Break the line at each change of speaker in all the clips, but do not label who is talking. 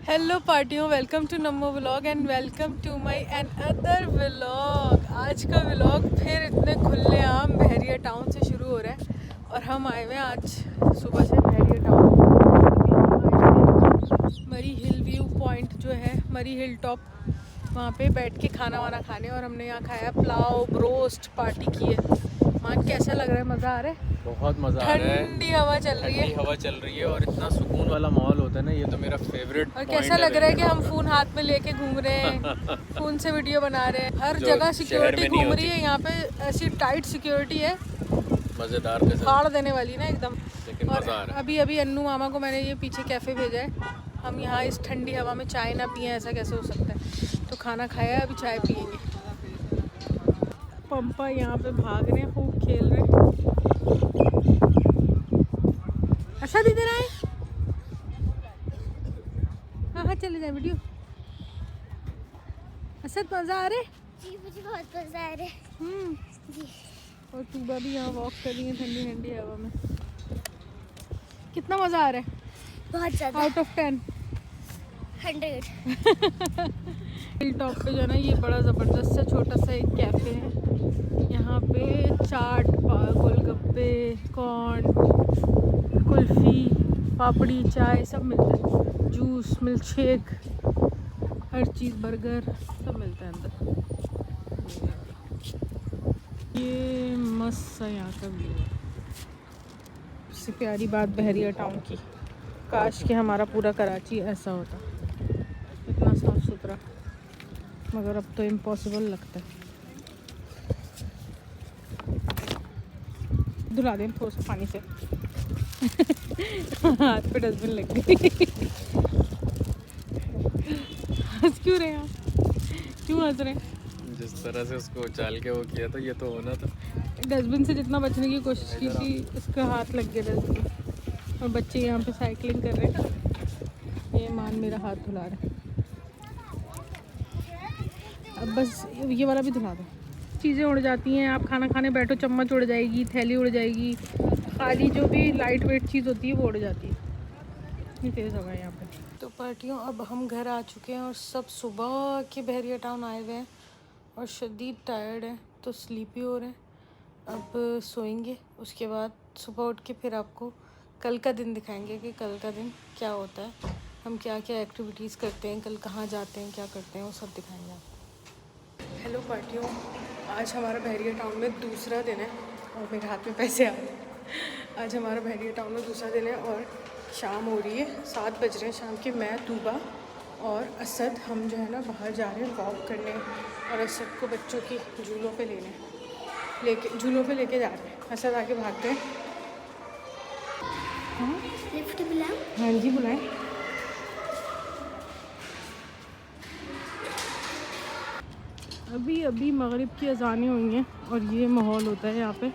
Hello पार्टियों, welcome to Namo vlog and welcome to my another vlog. आज का vlog फिर इतने खुलेआम बहरिया टाउन से शुरू हो रहा है और हम आए हुए हैं आज सुबह से बहरिया टाउन। मरी हिल व्यू पॉइंट जो है, मरी हिल टॉप, वहाँ पे बैठ के खाना वाना खाने, और हमने यहाँ खाया पुलाव, ब्रोस्ट, पार्टी की है। मान कैसा लग रहा है? मज़ा आ रहा है?
बहुत मज़ा आ रहा है।
ठंडी हवा चल रही है,
ठंडी हवा चल रही है और इतना सुकून वाला माहौल होता है ना, ये तो मेरा फेवरेट।
और कैसा लग रहा है कि हम फ़ोन हाथ में लेके घूम रहे हैं, फ़ोन से वीडियो बना रहे हैं। हर जगह सिक्योरिटी घूम रही है, यहाँ पे ऐसी टाइट सिक्योरिटी है,
मज़ेदार
फाड़ देने वाली ना एकदम।
लेकिन
और
मज़ा आ रहा है।
अभी अभी अन्नू मामा को मैंने ये पीछे कैफ़े भेजा है। हम यहाँ इस ठंडी हवा में चाय ना पिए, ऐसा कैसे हो सकता है? तो खाना खाया, अभी चाय पियेंगे। पंपा यहाँ पे भाग रहे हैं, खूब खेल रहे हैं। असद इधर आए, हाँ हाँ चले जाए वीडियो। असद मज़ा आ रहा है?
जी मुझे बहुत मजा आ रहा है। जी
और तूबा भी यहाँ वॉक कर रही है ठंडी ठंडी हवा में। कितना मज़ा आ रहा है?
बहुत ज़्यादा।
Out of 10?
100।
हिल टॉप पे जो है ना, ये बड़ा ज़बरदस्त सा छोटा सा एक कैफ़े है। यहाँ पे चाट, गोलगप्पे, कॉर्न, कुल्फ़ी, पापड़ी, चाय सब मिलता है। जूस, मिल्क शेक, हर चीज़, बर्गर सब मिलता है अंदर। ये मस्त सा यहाँ का व्यू है। सबसे प्यारी बात बहरिया टाउन की, काश कि हमारा पूरा कराची ऐसा होता, इतना साफ़ सुथरा, मगर अब तो इम्पॉसिबल लगता है। धुला दें थोड़ा सा पानी से। हाथ पे डस्टबिन लग गई। हंस क्यों रहे हैं आप? क्यों हंस रहे हैं?
जिस तरह से उसको उछाल के वो किया था, ये तो होना था।
डस्टबिन से जितना बचने की कोशिश की थी, उसका हाथ लग गया डस्टबिन। और बच्चे यहाँ पे साइकिलिंग कर रहे हैं। ये मान मेरा हाथ धुला रहा है। अब बस ये वाला भी धुला दो। चीज़ें उड़ जाती हैं, आप खाना खाने बैठो, चम्मच उड़ जाएगी, थैली उड़ जाएगी, खाली जो भी लाइट वेट चीज़ होती है वो उड़ जाती है। इतनी तेज़ हवा है यहाँ पे। तो पार्टियों, अब हम घर आ चुके हैं और सब सुबह के बहरिया टाउन आए हुए हैं और शदीद टायर्ड हैं, तो स्लीपी हो रहे हैं। अब सोएंगे, उसके बाद सुबह उठ के फिर आपको कल का दिन दिखाएंगे कि कल का दिन क्या होता है, हम क्या क्या एक्टिविटीज़ करते हैं, कल कहाँ जाते हैं, क्या करते हैं, वो सब दिखाएंगे आपको। हेलो पार्टियों, आज हमारा बहरिया टाउन में दूसरा दिन है और मेरे हाथ में पैसे आ रहे हैं। आज हमारा बहरिया टाउन में दूसरा दिन है और शाम हो रही है, 7 बज रहे हैं शाम के। मैं, तूबा और असद, हम जो है ना बाहर जा रहे हैं वॉक करने, और असद को बच्चों की झूलों पे झूलों पे लेके जा रहे हैं। असद आके भागते हैं। हाँ
लिफ्ट बुलाओ।
हाँ जी, बुलाएं। अभी अभी मगरिब की अज़ानें हुई हैं और ये माहौल होता है यहाँ पे।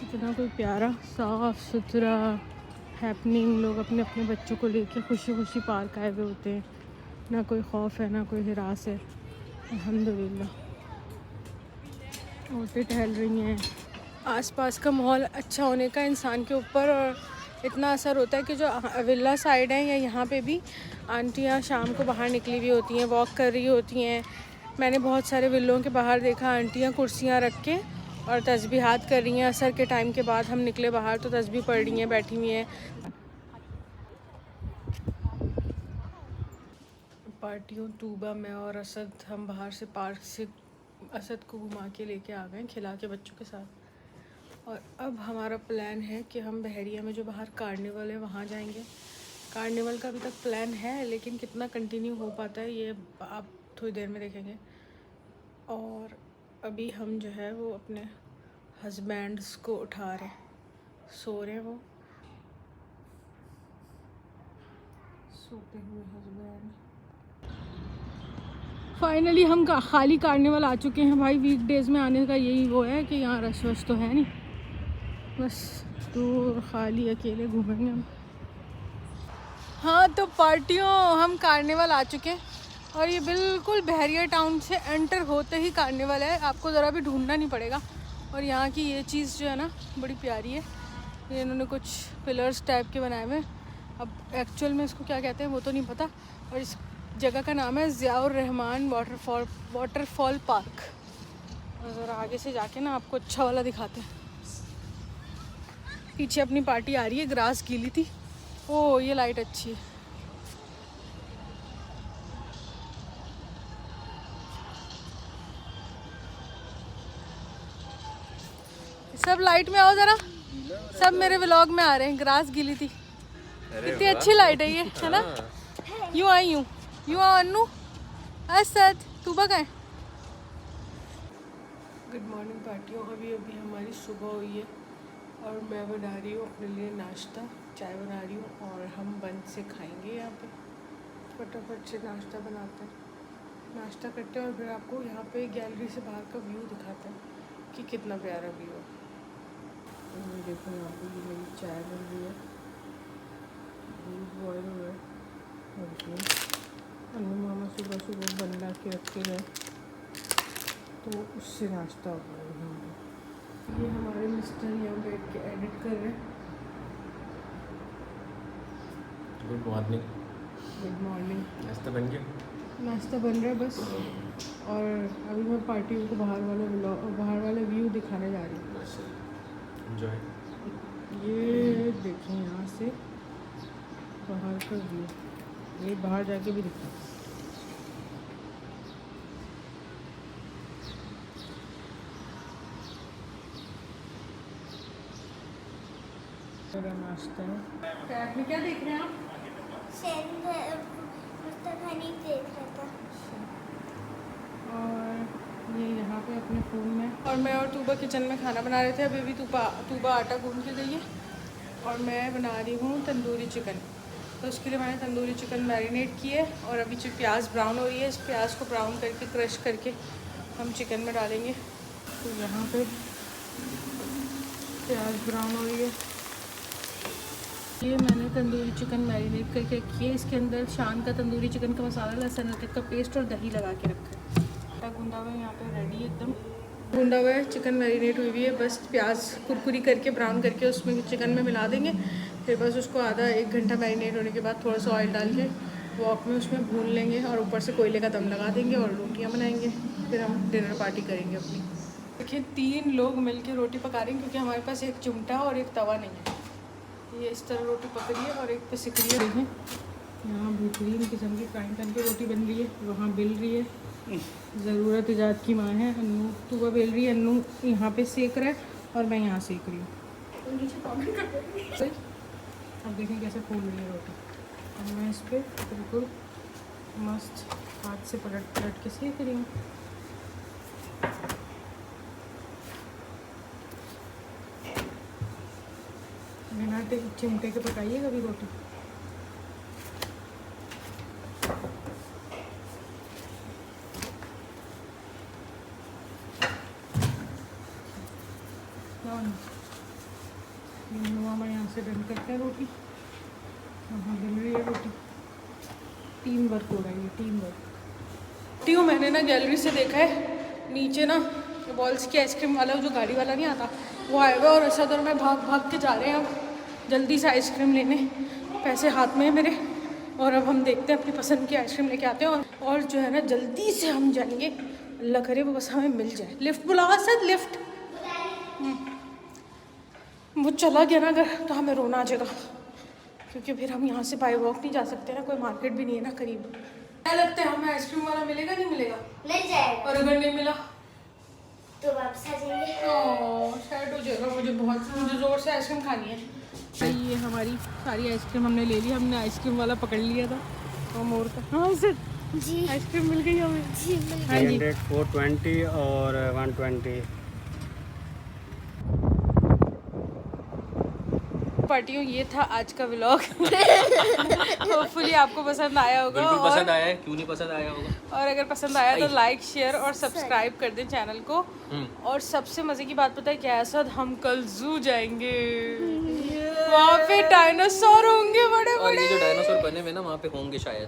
इतना कोई प्यारा, साफ़ सुथरा, हैपनिंग। लोग अपने अपने बच्चों को लेके खुशी खुशी पार्क आए हुए होते हैं। ना कोई खौफ है, ना कोई हिरास है। अल्हम्दुलिल्लाह औरतें टहल रही हैं। आसपास का माहौल अच्छा होने का इंसान के ऊपर और इतना असर होता है कि जो विला साइड है या यहाँ पे भी आंटियाँ शाम को बाहर निकली हुई होती हैं, वॉक कर रही होती हैं। मैंने बहुत सारे विलों के बाहर देखा आंटियाँ कुर्सियाँ रख के और तस्बीहात कर रही हैं। असर के टाइम के बाद हम निकले बाहर तो तस्बीह पढ़ रही हैं, बैठी हुई हैं। पार्टियों, तूबा, मैं और असद, हम बाहर से पार्क से असद को घुमा के लेके आ गए, खिला के बच्चों के साथ। और अब हमारा प्लान है कि हम बहरिया में जो बाहर कार्निवल है वहाँ जाएंगे। कार्निवल का अभी तक प्लान है, लेकिन कितना कंटिन्यू हो पाता है ये आप थोड़ी देर में देखेंगे। और अभी हम जो है वो अपने हस्बैंड्स को उठा रहे हैं, सो रहे हैं वो, सोते हुए हस्बैंड। फाइनली हम खाली कार्निवल आ चुके हैं भाई। वीकडेज़ में आने का यही वो है कि यहाँ रश वश तो है नहीं, बस दूर खाली अकेले घूमेंगे हम। हाँ तो पार्टियों, हम कार्निवल आ चुके हैं और ये बिल्कुल बहरिया टाउन से एंटर होते ही कार्निवल है, आपको ज़रा भी ढूंढना नहीं पड़ेगा। और यहाँ की ये चीज़ जो है ना बड़ी प्यारी है। ये इन्होंने कुछ पिलर्स टाइप के बनाए हुए, अब एक्चुअल में इसको क्या कहते हैं वो तो नहीं पता। और इस जगह का नाम है ज़ियाउर रहमान वाटरफॉल पार्क। और ज़रा आगे से जाके ना आपको अच्छा वाला दिखाते हैं। पीछे अपनी पार्टी आ रही है, ग्रास गीली थी। ओह ये लाइट अच्छी है। सब लाइट में आओ ज़रा, सब मेरे व्लॉग में आ रहे हैं। ग्रास गीली थी, कितनी अच्छी लाइट है ये, है ना। यूँ आई यूँ आओ अन्नू, असद तूबा का है। गुड मॉर्निंग पार्टियों, अभी हमारी सुबह हुई है और मैं बना रही हूँ अपने लिए नाश्ता, चाय बना रही हूँ और हम बंद से खाएंगे। यहाँ पे फटाफट से नाश्ता बनाते हैं, नाश्ता करते हैं और फिर आपको यहाँ पे गैलरी से बाहर का व्यू दिखाते हैं कि कितना प्यारा व्यू है। देखो यहाँ पे ये मेरी चाय बन रही है, दूध बॉयल हुआ है और अन्नू मामा सुबह सुबह बना के रखे गए तो उससे नाश्ता हो रहा है यहाँ पे। ये हमारे मिस्टर यहाँ बैठ के एडिट कर रहे हैं।
Good morning.
Good morning.
नाश्ता बन गया?
नाश्ता बन रहा है बस। और अभी मैं पार्टी को बाहर वाला व्यू दिखाने जा रही हूँ।
एंजॉय।
ये देखें यहाँ से बाहर का व्यू, ये बाहर जाके भी दिखा। मेरा नाश्ता है। टैब में क्या देख रहे हैं आप?
मुस्तफानी देख रहा था।
और ये यहाँ पे अपने फ़ोन में। और मैं और तूबा किचन में खाना बना रहे थे। अभी भी तूबा आटा गूंद के गई है और मैं बना रही हूँ तंदूरी चिकन। तो उसके लिए मैंने तंदूरी चिकन मैरिनेट की है और अभी जो प्याज ब्राउन हो रही है, इस प्याज को ब्राउन करके क्रश करके हम चिकन में डालेंगे। तो यहाँ पे प्याज ब्राउन हो रही है। ये मैंने तंदूरी चिकन मैरिनेट करके रखी है। इसके अंदर शान का तंदूरी चिकन का मसाला, लहसुन अदरक का पेस्ट और दही लगा के रखा है। आटा गूंदा हुआ है यहाँ पे रेडी, एकदम गूंदा हुआ है। चिकन मैरिनेट हुई हुई है, बस प्याज कुरकुरी करके ब्राउन करके उसमें चिकन में मिला देंगे। फिर बस उसको आधा 1 घंटा मैरिनेट होने के बाद थोड़ा सा ऑयल डाल के वॉक में उसमें भून लेंगे और ऊपर से कोयले का दम लगा देंगे और रोटियाँ बनाएंगे। फिर हम डिनर पार्टी करेंगे अपनी। देखिए 3 लोग मिल के रोटी पका रहे हैं क्योंकि हमारे पास एक चिमटा और एक तवा नहीं है। ये इस तरह रोटी पक रही है और एक पे सिक रही है। देखें यहाँ बेहतरीन किस्म की फ्राइंग पैन की रोटी बन रही है, वहाँ बेल रही है। ज़रूरत इजाद की माँ है। अन्नू तूबा बेल रही है, अन्नू यहाँ पे सेक रहा है और मैं यहाँ सेक रही हूँ। अब देखें कैसे फूल रही है रोटी। अब मैं इस पर बिल्कुल मस्त हाथ से पलट के सेक रही हूँ। बिना चिमटे के पकाइए कभी रोटी। मामा यहाँ से डन करते हैं रोटी, वहाँ बन रही है रोटी। टीम वर्क हो रहा है, ये टीम वर्क। मैंने ना गैलरी से देखा है नीचे ना बॉल्स की आइसक्रीम वाला जो गाड़ी वाला नहीं आता वो आया हुआ और असद और मैं भाग के जा रहे हैं अब जल्दी से आइसक्रीम लेने। पैसे हाथ में है मेरे और अब हम देखते हैं अपनी पसंद की आइसक्रीम लेके आते हैं। और जो है ना जल्दी से हम जाएंगे, अल्लाह करे वो बस हमें मिल जाए। लिफ्ट बुलाओ असद, लिफ्ट। वो चला गया ना अगर तो हमें रोना आ जाएगा क्योंकि फिर हम यहाँ से बाय वॉक नहीं जा सकते ना, कोई मार्केट भी नहीं है ना करीब। क्या लगता है हमें आइसक्रीम वाला मिलेगा नहीं मिलेगा?
मिल जाएगा।
और अगर नहीं मिला
तो वापस आ जाएंगे।
शायद हो जाएगा। मुझे ज़ोर से आइसक्रीम खानी है। ये हमारी सारी आइसक्रीम हमने ले ली। हमने आइसक्रीम वाला पकड़ लिया था और मोर का। हाँ सर
जी
आइसक्रीम मिल गई हमें।
जी मिल
हाँ जी
300, 420 और 120।
पार्टियों ये था आज का व्लॉग। होपफुली आपको पसंद आया होगा।
बिल्कुल पसंद आया है, क्यों नहीं पसंद आया होगा।
और अगर पसंद आया तो लाइक शेयर और सब्सक्राइब कर दें चैनल को। और सबसे मज़े की बात पता है क्या है सर, हम कल जू जाएंगे। वहाँ पे डायनासोर होंगे बड़े
और ये
बड़े।
जो डायनासोर बने हुए ना वहाँ पे होंगे शायद।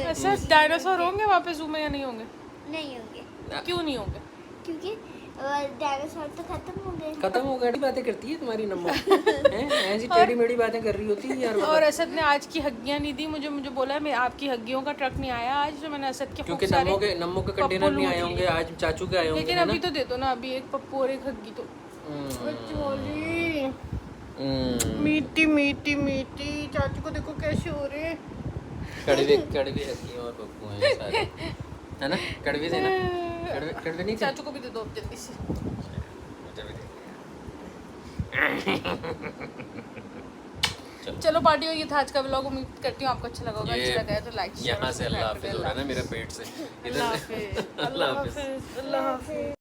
अच्छा डायनासोर होंगे वहाँ पे जू में या नहीं होंगे?
नहीं होंगे
क्यों नहीं होंगे?
क्योंकि डायनासोर तो खत्म हो गए।
खत्म हो गई बातें करती है तुम्हारी नम्मो हैं, ऐसी टेढ़ी मेढ़ी बातें कर रही होती है यार।
और असद ने आज की हग्गियाँ नहीं दी मुझे, मुझे बोला मैं आपकी हग्गियों का ट्रक नहीं आया आज, तो मैंने असद के खूब
क्योंकि
सारे
नम्मो के कंटेनर नहीं आए होंगे आज, चाचू के आए होंगे।
लेकिन अभी तो दे दो ना, अभी एक पप्पू और एक हग्गी तो। मीठी मीठी मीठी, चाचू को देखो कैसे हो रहे हैं।
कड़वे हड्डी और पप्पू हैं ये सारे, है ना? कड़वे थे ना? कड़वे नहीं थे?
चाचू को भी दे दो अब जल्दी से। चलो पार्टी हो, ये था आज का व्लॉग। उम्मीद करती हूँ आपको अच्छा लगा होगा। अच्छा लगा है तो लाइक
यहाँ से अल्लाह हाफिज़ हो रहा है ना मेरा पेट से।
अल्लाह हाफिज़।